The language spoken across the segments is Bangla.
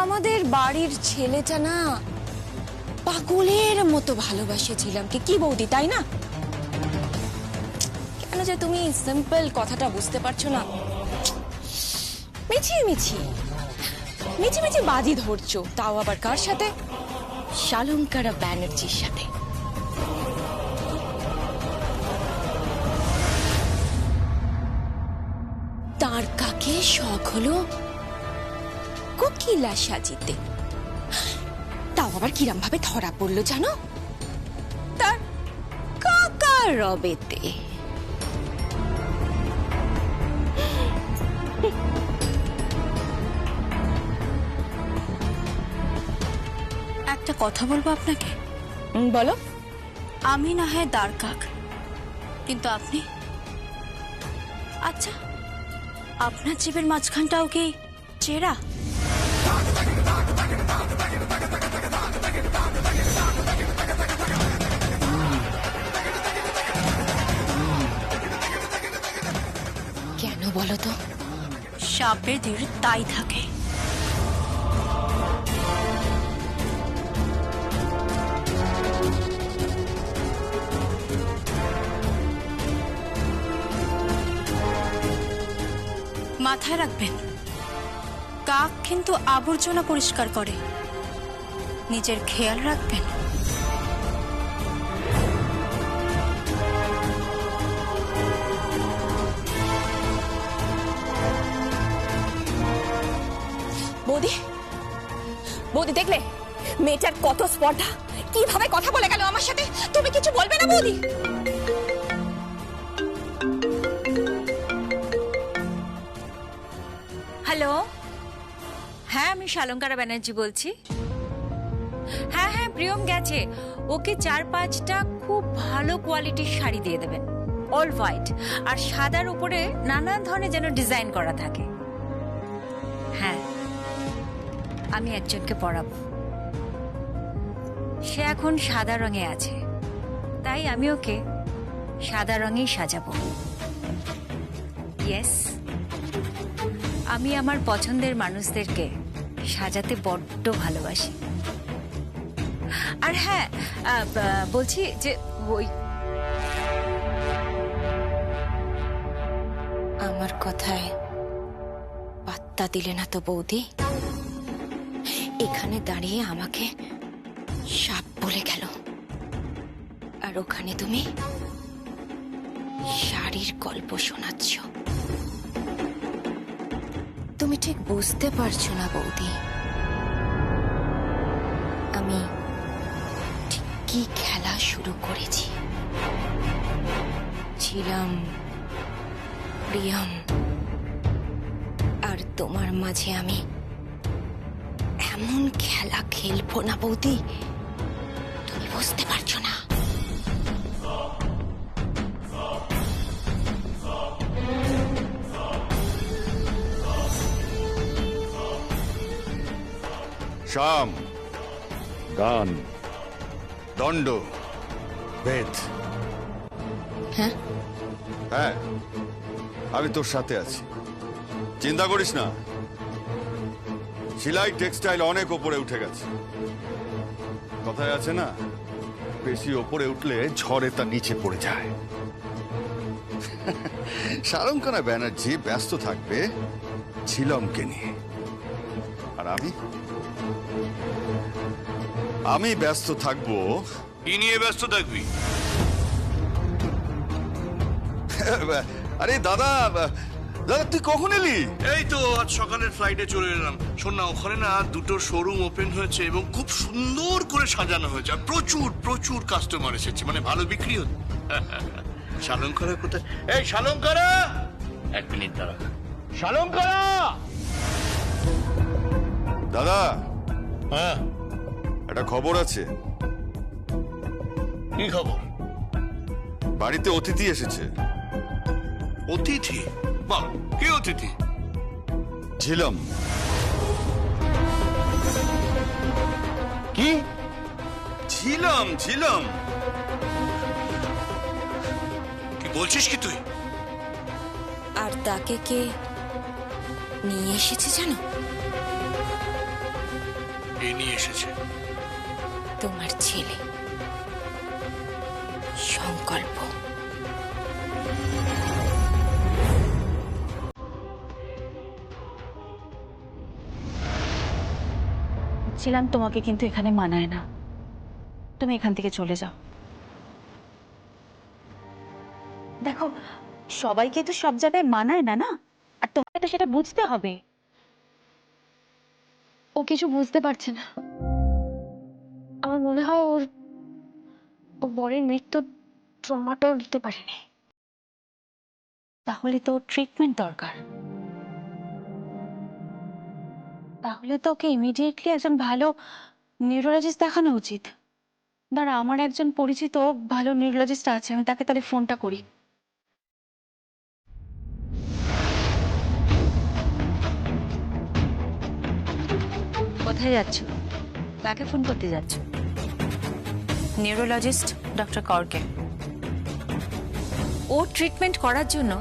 আমাদের বাড়ির ছেলেটা না পাগলের মতো ভালোবাসেছিলাম কি বৌদি, তাই না? কেন যে তুমি সিম্পল কথাটা বুঝতে পারছো না? মিছি মিছি মিছি মিছি বাজি ধরছো, তাও আবার কার সাথে? শালঙ্কারা ব্যানার্জির সাথে। তার কাকে শখ হলো কোকিলা সাজিতে, তাও আবার কিরম ভাবে ধরা পড়লো জানো? তার কাকা রবেতে। একটা কথা বলবো আপনাকে। বলো। আমি না হয় দ্বারকাক, কিন্তু আপনি, আচ্ছা আপনার জীবের মাঝখানটাও কি চেরা? কেন বলো তো? সাপেদের তাই থাকে। মাথায় রাখবেন, কাক কিন্তু আবর্জনা পরিষ্কার করে, নিজের খেয়াল রাখবেন। বৌদি, বৌদি দেখলে মেয়েটার কত স্পর্ধা, কিভাবে কথা বলে গেল আমার সাথে। তুমি কিছু বলবে না বৌদি? হ্যালো, হ্যাঁ আমি শালঙ্কারা ব্যানার্জি বলছি। হ্যাঁ হ্যাঁ, প্রিয়ম গেছে, ওকে 4-5টা খুব ভালো কোয়ালিটির শাড়ি দিয়ে দেবেন, অল হোয়াইট আর সাদার উপরে নানান ধরনের যেন ডিজাইন করা থাকে। হ্যাঁ, আমি একজনকে পড়াবো, সে এখন সাদা রঙে আছে, তাই আমি ওকে সাদা রঙেই সাজাবো। ইয়েস, আমি আমার পছন্দের মানুষদেরকে সাজাতে বড্ড ভালোবাসি। আর হ্যাঁ, বলছি যে ওই আমার কথায় পাত্তা দিলে না তো বৌদি? এখানে দাঁড়িয়ে আমাকে সাপ বলে গেল, আর ওখানে তুমি শাড়ির গল্প শোনাচ্ছ। তুমি ঠিক বুঝতে পারছো না বৌদি, আমি ঠিক কি খেলা শুরু করেছি। ছিলাম প্রিয়ম, আর তোমার মাঝে আমি এমন খেলা খেলবো না বৌদি, তুমি বুঝতে পারছো না। শাম, গান, দণ্ড, বেদ। হ্যাঁ হ্যাঁ, আমি তোর সাথে আছি, চিন্তা করিস না। সেলাই টেক্সটাইল অনেক ওপরে উঠে গেছে। কথায় আছে না, বেশি ওপরে উঠলে ঝড়ে তা নিচে পড়ে যায়। শালঙ্কারা ব্যানার্জি ব্যস্ত থাকবে ঝিলমকে নিয়ে, আর আমি ব্যস্ত থাকবো। কি নিয়ে ব্যস্ত থাকবি? আরে দাদা, দাদা তুই কখন এলি? এই তো আজ সকালের ফ্লাইটে চলে এলাম। শোন না, ওখানে না দুটো শোরুম ওপেন হয়েছে এবং খুব সুন্দর করে সাজানো হয়েছে, আর প্রচুর প্রচুর কাস্টমার এসেছে, মানে ভালো বিক্রি হচ্ছে। শালঙ্কারা কোথায়? এই শালঙ্কারা, এক মিনিট দাঁড়া। শালঙ্কারা! দাদা, হ্যাঁ একটা খবর আছে। কি খবর? বাড়িতে অতিথি এসেছে। অতিথি? বাহ, কি অতিথি? ঝিলম। কি? ঝিলম? ঝিলম কি বলছিস কি তুই? আর তাকে কে নিয়ে এসেছে জানো? এ নিয়ে এসেছে। তোমার ছেলে সংকল্প। ছিলাম তোমাকে কিন্তু এখানে মানায় না, তুমি এখান থেকে চলে যাও। দেখো, সবাইকে তো সব জায়গায় মানায় না, না? আর তোমাকে তো সেটা বুঝতে হবে। ও কিছু বুঝতে পারছে না। আমার মনে হয় ওর বরের মৃত্যুর ট্রমাটাও নিতে পারেনি। তাহলে তো ট্রিটমেন্ট দরকার। তাহলে তো ওকে ইমিডিয়েটলি একজন ভালো নিউরোলজিস্ট দেখানো উচিত। দাঁড়া, আমার একজন পরিচিত ভালো নিউরোলজিস্ট আছে, আমি তাকে তাহলে ফোনটা করি। কোথায় যাচ্ছ? কাকে ফোন করতে যাচ্ছ? নিউরোলজিস্ট ডক্টর করকে। ও ট্রিটমেন্ট করার জন্য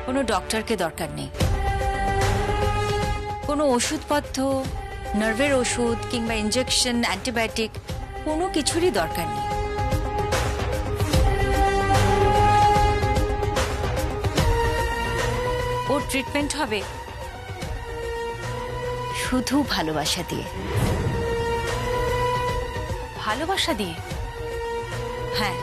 কোনো ডক্টরকে দরকার নেই। কোনো ওষুধপত্র, নার্ভের ওষুধ কিংবা ইনজেকশন, অ্যান্টিবায়োটিক কোনো কিছুরই দরকার নেই। ওর ট্রিটমেন্ট হবে শুধু ভালোবাসা দিয়ে। ভালোবাসা দিয়ে? হ্যাঁ,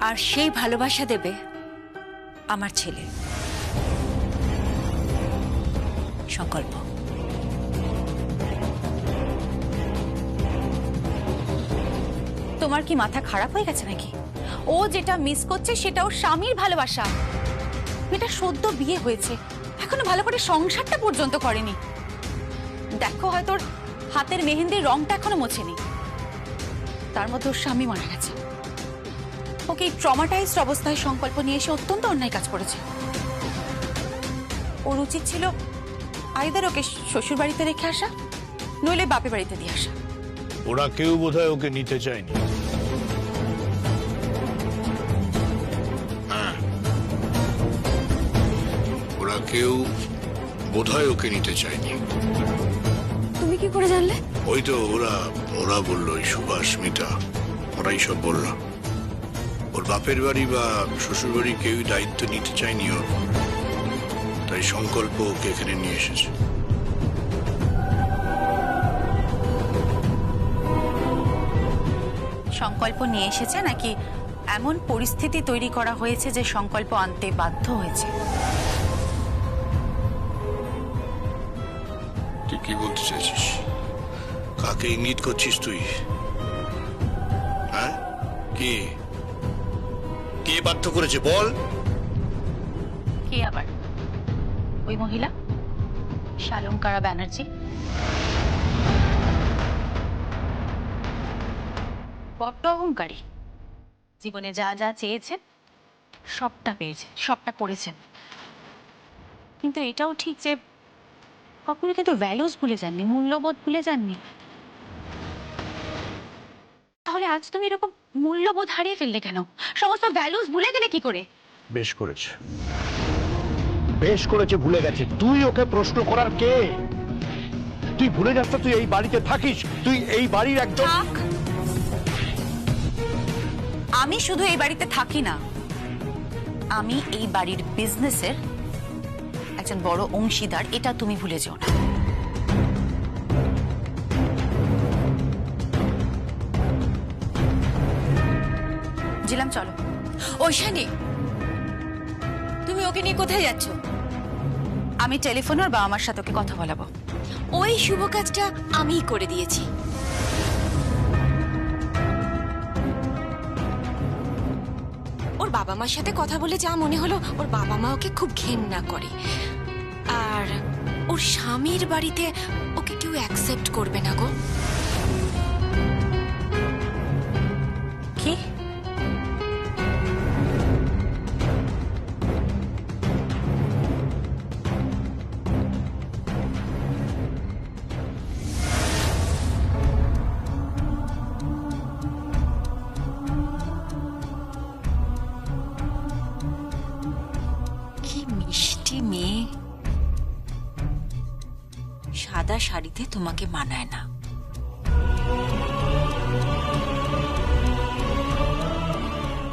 আর সেই ভালোবাসা দেবে আমার ছেলে সংকল্প। তোমার কি মাথা খারাপ হয়ে গেছে নাকি? ও যেটা মিস করছে সেটা ওর স্বামীর ভালোবাসা। মেয়েটা সদ্য বিয়ে হয়েছে, এখনো ভালো করে সংসারটা পর্যন্ত করেনি। দেখো, হয়তো ওর হাতের মেহেন্দির রংটা এখনো মোছেনি, তার মধ্যে ওর স্বামী মারা গেছে। ওকে এই ট্রমাটাইজড অবস্থায় সংকল্প নিয়ে এসে অত্যন্ত অন্যায় কাজ করেছে। ওর উচিত ছিল আইদার ওকে শ্বশুর বাড়িতে রেখে আসা, নইলে বাপের বাড়িতে দিয়ে আসা। ওরা কেউ বোধহয় ওকে নিতে চায়নি। হ্যাঁ, ওরা কেউ বোধহয় ওকে নিতে চায়নি। তুমি কি করে জানলে? ওই তো ওরা বললো, ওই সুভাষ, মিতা, ওরাই সব বললো। ওর বাপের বাড়ি বা শ্বশুর বাড়ি কেউই দায়িত্ব নিতে চায়নি ওর, তাই সংকল্প ওকে এখানে নিয়ে এসেছে। সংকল্প নিয়ে এসেছে নাকি এমন পরিস্থিতি তৈরি করা হয়েছে যে সংকল্প আনতে বাধ্য হয়েছে? তুই কি বলতে চাইছিস? কাকে ইঙ্গিত করছিস তুই? হ্যাঁ, কে বাধ্য করেছে বল? কে আবার? ওই মহিলা শালঙ্কারা ব্যানার্জি। বড্ড অহংকারী। জীবনে যা যা চেয়েছেন সবটা পেয়েছে, সবটা করেছেন। কিন্তু এটাও ঠিক যে কখনো কিন্তু ভ্যালুস ভুলে যাননি, মূল্যবোধ ভুলে যাননি। তাহলে আজ তুমি এরকম মূল্যবোধ হারিয়ে ফেললে কেন? সমস্ত ভ্যালুস ভুলে গেলে কি করে? বেশ করেছে, ভুলে গেছে। তুই ওকে প্রশ্ন করার কে? তুই ভুলে যাস না তুই এই বাড়িতে থাকিস, তুই এই বাড়ির একজন। থাক। আমি শুধু এই বাড়িতে থাকি না, আমি এই বাড়ির বিজনেসের একজন বড় অংশীদার, এটা তুমি ভুলে যেও না। জিলাম, চলো। ঐশানী, তুমি ওকে নিয়ে কোথায় যাচ্ছ? আমি টেলিফোনে ওর বাবা মার সাথে ওকে কথা বলাবো। ওই শুভ কাজটা আমিই করে দিয়েছি। ওর বাবা মার সাথে কথা বলে যা মনে হলো, ওর বাবা মা ওকে খুব ঘেন্না করে, আর ওর স্বামীর বাড়িতে ওকে কেউ অ্যাকসেপ্ট করবে না গো। কি? কি মিষ্টি মেয়ে। সাদা শাড়িতে তোমাকে মানায় না।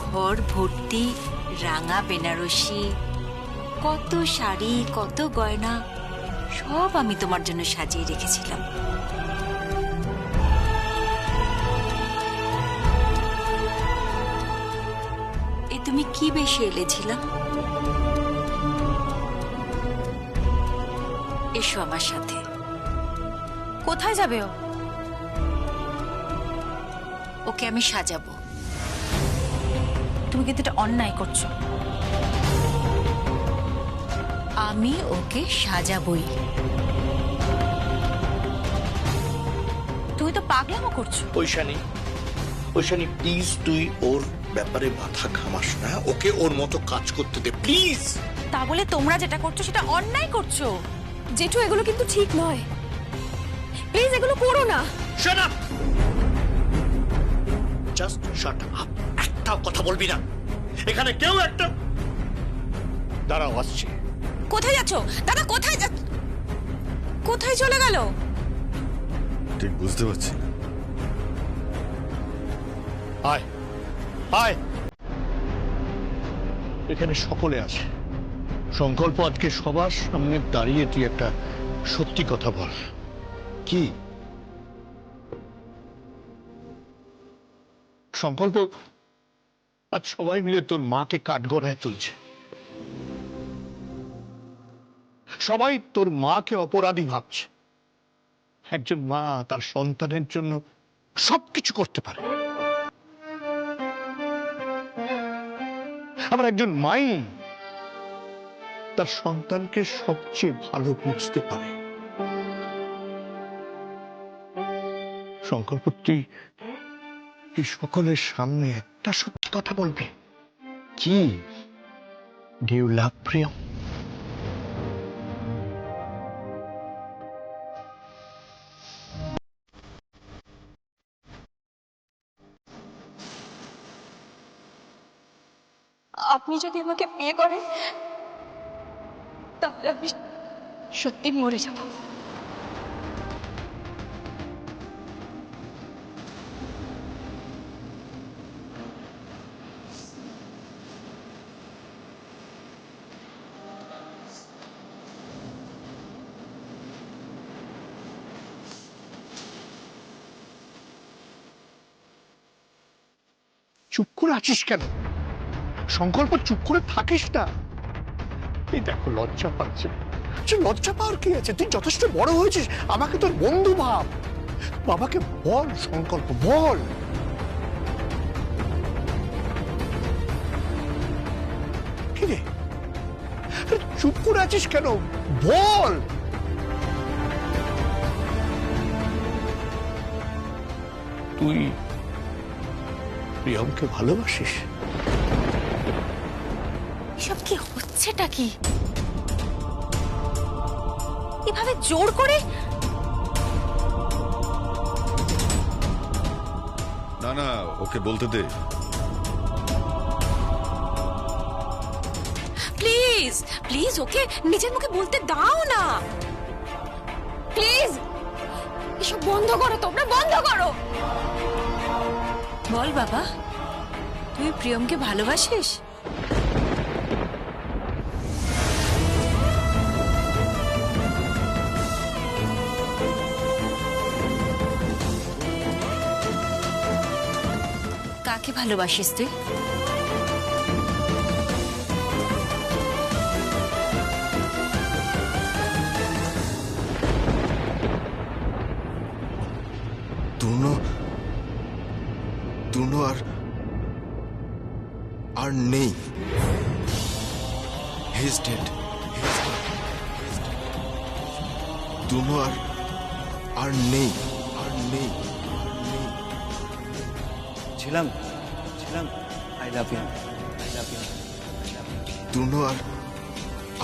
ঘর ভর্তি রাঙা বেনারসি, কত শাড়ি, কত গয়না, সব আমি তোমার জন্য সাজিয়ে রেখেছিলাম। এ তুমি কি বেশি এলেছিলাম? এসো আমার সাথে। কোথায় যাবে ও? ওকে আমি সাজাবো। তুমি কিন্তু এটা অন্যায় করছো। আমি ওকে সাজাবই। তুমি তো পাগলামো করছো। ঐশানী প্লিজ তুই ওর ব্যাপারে মাথা ঘামাস না, ওকে ওর মতো কাজ করতে দে প্লিজ। তা বলে তোমরা যেটা করছো সেটা অন্যায় করছো। জেঠু এগুলো কিন্তু ঠিক নয়, প্লিজ এগুলো করো না। Shut up, just shut up. একটাও কথা বলবি না। এখানে কেউ একটা দাঁড়াও, আসছে। কোথায় যাচ্ছ দাদা? কোথায় যাচ্ছ? কোথায় চলে গেল? ঠিক বুঝতে পারছি না। আয় আয়, এখানে সকলে আছে। সংকল্প, আজকে সবার সামনে দাঁড়িয়ে তুই একটা সত্যি কথা বল। কি? সংকল্প, আজ সবাই মিলে তোর মাকে কাঠগড়ায় তুলছে। সবাই তোর মাকে অপরাধী ভাবছে। একজন মা তার সন্তানের জন্য সবকিছু করতে পারে, আবার একজন মাই তার সন্তানকে সবচেয়ে ভালো বুঝতে পারে। সংকল্প, তুই সকলের সামনে একটা সত্যি কথা বলবি। কি? Do you love Priyam? আপনি যদি আমাকে বিয়ে করেন তাহলে আমি সত্যি মরে যাব। চুপ করে আছিস কেন? সংকল্প, চুপ করে থাকিস না। এই দেখো লজ্জা পাচ্ছে। আচ্ছা, লজ্জা পাওয়ার কি আছে? তুই যথেষ্ট বড় হয়েছিস, আমাকে তোর বন্ধু ভাব। বাবাকে বল সংকল্প, বল। কি রে, আরে চুপ করে আছিস কেন? বল। তুই প্রিয়মকে ভালোবাসিস? এসব কি হচ্ছেটা কি? এভাবে জোর করে? না না, ওকে বলতে দে। প্লিজ প্লিজ ওকে নিজের মুখে বলতে দাও না, প্লিজ। এসব বন্ধ করো, তোমরা বন্ধ করো। বল বাবা, তুই প্রিয়মকে ভালোবাসিস? কাকে ভালোবাসিস তুই? দুনো আর নেই। হি ইজ ডেড। দুনো আর নেই। ছিলাম আই লাভ ইউ। দুনো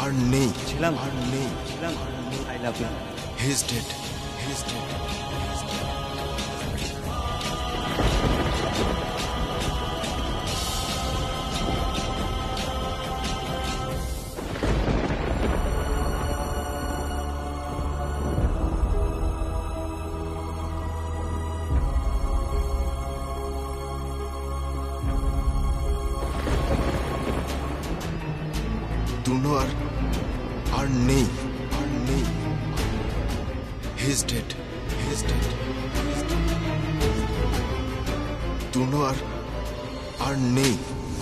আর নেই। ছিলাম I love you. He is dead. He is dead, he is dead. দুনো আর নেই,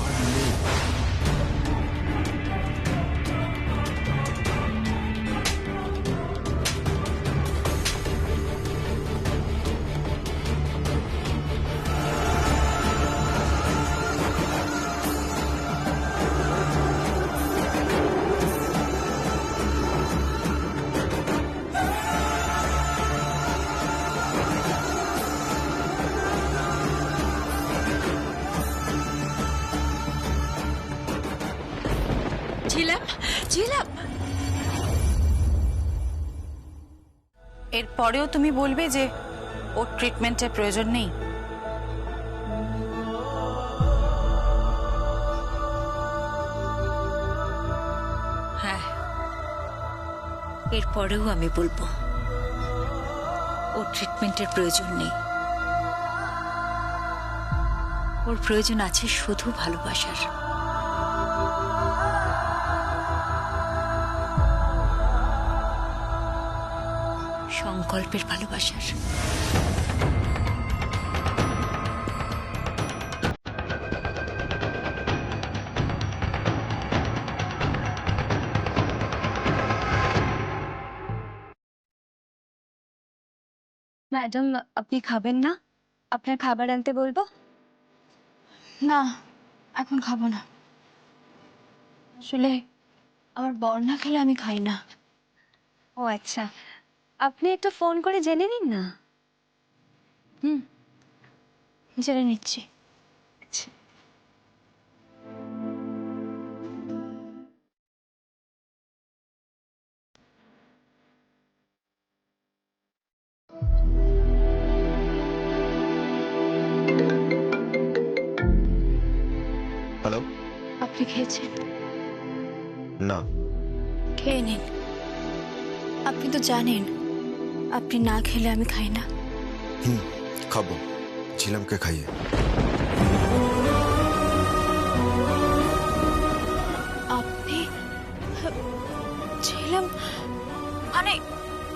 আর নেই। ঝিলাম ঝিলাম এরপরেও তুমি বলবে যে ওর ট্রিটমেন্টের প্রয়োজন নেই? হ্যাঁ, এরপরেও আমি বলবো ওর ট্রিটমেন্টের প্রয়োজন নেই। ওর প্রয়োজন আছে শুধু ভালোবাসার। সংকল্পের ভালোবাসার। ম্যাডাম, আপনি খাবেন না? আপনার খাবার আনতে বলবো? না, এখন খাবো না। আসলে আমার বর না খেলে আমি খাই না। ও আচ্ছা, আপনি একটা ফোন করে জেনে নিন না। জেনে নিচ্ছি। আচ্ছা। হ্যালো। আপনি খেয়েছেন? না। খেয়ে নিন। আপনি তো জানেন আপনি না খেলে আমি খাই না। খাবো, ঝিলামকে খাইয়ে। আপনি ছিলাম মানে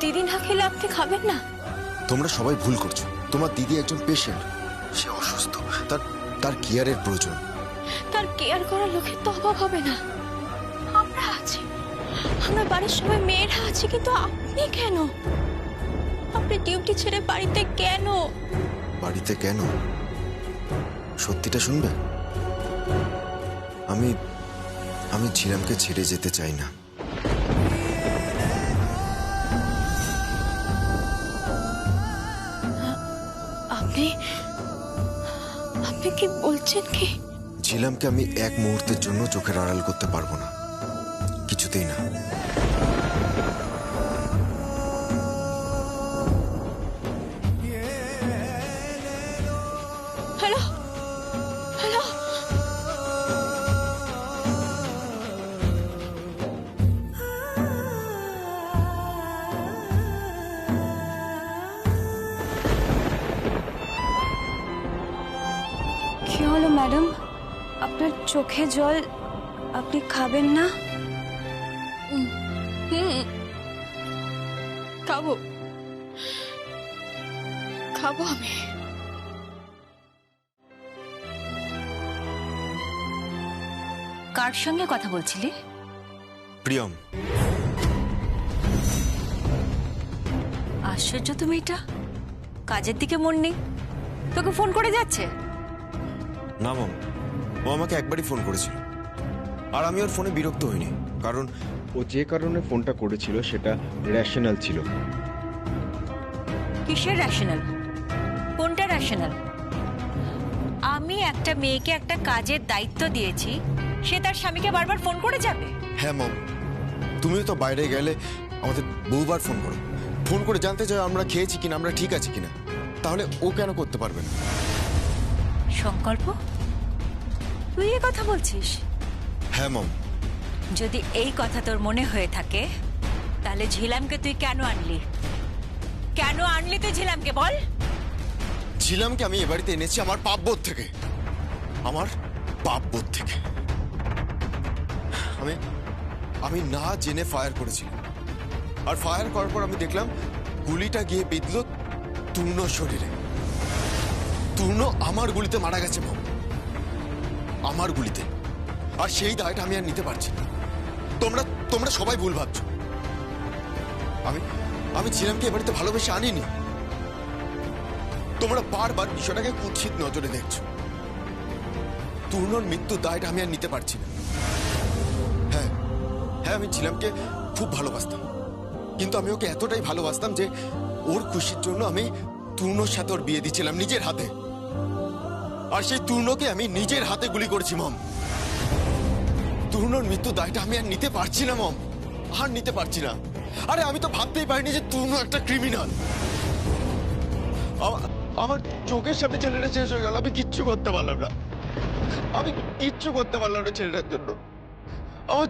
দিদি না খেলে আপনি খাবেন না? তোমরা সবাই ভুল করছো। তোমার দিদি একজন পেশেন্ট, সে অসুস্থ, তার কেয়ারের প্রয়োজন। তার কেয়ার করার লোকের তো অভাব হবে না। আমরা আছি, আমরা বাড়ির সবাই মেয়েরা আছি, কিন্তু আপনি কেন? আপনি ডিউটি ছেড়ে বাড়িতে কেন? বাড়িতে কেন? সত্যিটা শুনবে? আমি ঝিলামকে ছেড়ে যেতে চাই না। আপনি কি বলছেন কি? ঝিলামকে আমি এক মুহূর্তের জন্য চোখের আড়াল করতে পারবো না, কিছুতেই না। Hello, hello. কি হলো ম্যাডাম? আপনার চোখে জল, আপনি খাবেন না? খাবো, খাবো আমি। কার সঙ্গে কথা বলছিলি? প্রিয়ম। আশ্চর্য তুমি, এটা কাজের দিকে মন নেই, তোকে ফোন করে যাচ্ছে। না মাম, ও আমাকে একবারই ফোন করেছিল, আর আমি ওর ফোনে বিরক্ত হইনি, কারণ ও যে কারণে ফোনটা করেছিল সেটা রেশনাল ছিল। কিসের রেশনাল? কোনটা রেশনাল? আমি একটা মেয়েকে একটা কাজের দায়িত্ব দিয়েছি, সে তার স্বামীকে বারবার ফোন করে যাবে? হ্যাঁ মম, তুমিও তো বাইরে গেলে আমাদের বহুবার ফোন করো, ফোন করে জানতে চাও আমরা খেয়েছি কিনা, আমরা ঠিক আছি কিনা। তাহলে ও কেন করতে পারবে না? সংকল্প, তুই এ কথা বলছিস? হ্যাঁ মম। যদি এই কথা তোর মনে হয়ে থাকে, তাহলে ঝিলামকে তুই কেন আনলি? কেন আনলি তুই ঝিলামকে, বল? ঝিলামকে আমি এ বাড়িতে এনেছি আমার পাপবোধ থেকে, আমার পাপবোধ থেকে। আমি না জেনে ফায়ার করেছি, আর ফায়ার করার পর আমি দেখলাম গুলিটা গিয়ে বিঁধল তূর্ণ শরীরে। তূর্ণ আমার গুলিতে মারা গেছে মম, আমার গুলিতে। আর সেই দায়টা আমি আর নিতে পারছি না। তোমরা তোমরা সবাই ভুল ভাবছো। আমি ছিলামকে এ বাড়িতে ভালোবেসে আনিনি। তোমরা বারবার বিষয়টাকে কুৎসিত নজরে দেখছো। তূর্ণর মৃত্যুর দায়টা আমি আর নিতে পারছি না। হ্যাঁ হ্যাঁ, আমি ছিলামকে খুব ভালোবাসতাম, কিন্তু আমি ওকে এতটাই ভালোবাসতাম যে ওর খুশির জন্য আমি তূর্ণর সাথে ওর বিয়ে দিয়েছিলাম নিজের হাতে। আর সেই তূর্ণকে আমি নিজের হাতে গুলি করেছি মম। তূর্ণর মৃত্যু দায়টা আমি আর নিতে পারছি না মম, আর নিতে পারছি না। আরে আমি তো ভাবতেই পারিনি যে তূর্ণ একটা ক্রিমিনাল। আমার চোখের সামনে ছেলেটা শেষ হয়ে গেল, আমি কিচ্ছু করতে পারলাম না। আমি কিচ্ছু করতে পারলাম না ছেলেটার জন্য। আমার